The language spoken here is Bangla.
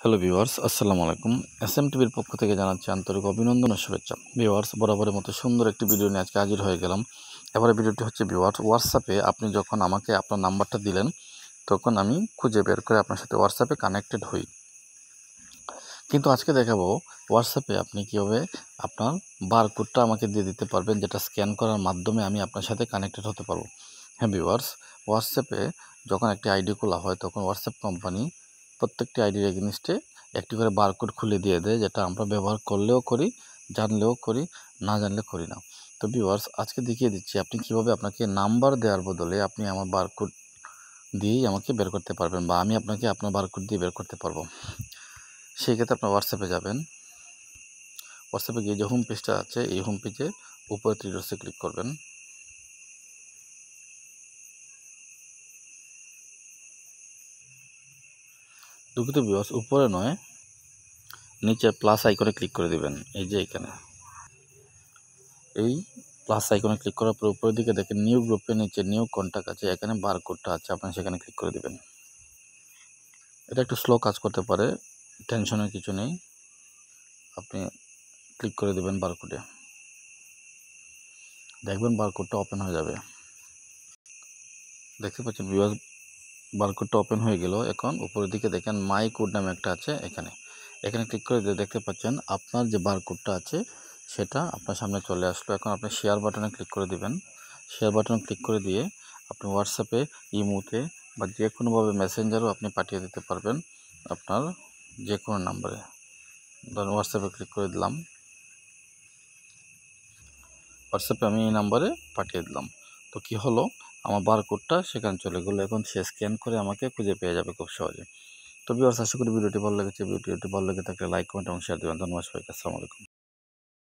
হ্যালো ভিউয়ার্স, আসসালামু আলাইকুম। এসএম টিভির পক্ষ থেকে জানাচ্ছি আন্তরিক অভিনন্দন ও শুভেচ্ছা। ভিউয়ার্স, বরাবরের মতো সুন্দর একটি ভিডিও নিয়ে আজকে হাজির হয়ে গেলাম। এবারে ভিডিওটি হচ্ছে ভিউয়ার্স, হোয়াটসঅ্যাপে আপনি যখন আমাকে আপনার নাম্বারটা দিলেন, তখন আমি খুঁজে বের করে আপনার সাথে হোয়াটসঅ্যাপে কানেক্টেড হই। কিন্তু আজকে দেখাবো হোয়াটসঅ্যাপে আপনি কীভাবে আপনার বারকোডটা আমাকে দিয়ে দিতে পারবেন, যেটা স্ক্যান করার মাধ্যমে আমি আপনার সাথে কানেক্টেড হতে পারবো। হ্যাঁ ভিউয়ার্স, হোয়াটসঅ্যাপে যখন একটি আইডি খোলা হয়, তখন হোয়াটসঅ্যাপ কোম্পানি প্রত্যেকটি আইডির এগেনিস্টে একটি করে বারকোড খুলে দিয়ে দেয়, যেটা আমরা ব্যবহার করলেও করি, জানলেও করি, না জানলে করি না। তো ভিউয়ার্স, আজকে দেখিয়ে দিচ্ছি আপনি কীভাবে আপনাকে নাম্বার দেওয়ার বদলে আপনি আমার বারকোড দিয়েই আমাকে বের করতে পারবেন, বা আমি আপনাকে আপনার বারকোড দিয়ে বের করতে পারবো। সেই ক্ষেত্রে আপনার হোয়াটসঅ্যাপে যাবেন। হোয়াটসঅ্যাপে গিয়ে যে হোম পেজটা আছে, এই হোম পেজে উপরে থ্রি ডটসে ক্লিক করবেন। দুঃখিত ভিউয়ার্স, উপরে নয়, নিচে প্লাস আইকনে ক্লিক করে দিবেন। এই যে এখানে এই প্লাস আইকনে ক্লিক করার পর উপরের দিকে দেখেন নিউ গ্রুপের নিচে নিউ কন্ট্যাক্ট আছে, এখানে বারকোডটা আছে, আপনি সেখানে ক্লিক করে দিবেন। এটা একটু স্লো কাজ করতে পারে, টেনশনের কিছু নেই। আপনি ক্লিক করে দেবেন বারকোডে, দেখবেন বারকোডটা ওপেন হয়ে যাবে। দেখতে পাচ্ছেন ভিউয়ার্স, বারকোডটা ওপেন হয়ে গেল। এখন উপরের দিকে দেখেন মাই কোড নামে একটা আছে, এখানে ক্লিক করে দিয়ে দেখতে পাচ্ছেন আপনার যে বারকোডটা আছে সেটা আপনার সামনে চলে আসলো। এখন আপনি শেয়ার বাটনে ক্লিক করে দিবেন। শেয়ার বাটনে ক্লিক করে দিয়ে আপনি হোয়াটসঅ্যাপে, ইমোতে বা যে কোনোভাবে মেসেঞ্জারও আপনি পাঠিয়ে দিতে পারবেন আপনার যে কোনো নাম্বারে। ধরুন হোয়াটসঅ্যাপে ক্লিক করে দিলাম, হোয়াটসঅ্যাপে আমি এই নাম্বারে পাঠিয়ে দিলাম। তো কি হলো, আমার বারকোডটা সেখানে চলে গেলো। এখন সে স্ক্যান করে আমাকে খুঁজে পেয়ে যাবে খুব সহজে। তো ভিউয়ার্স, আশা করি ভিডিওটি ভালো লেগেছে। ভিডিওটি ভালো লেগে থাকলে লাইক, কমেন্ট এবং শেয়ার দেবেন। ধন্যবাদ সবাইকে। আসসালামু আলাইকুম।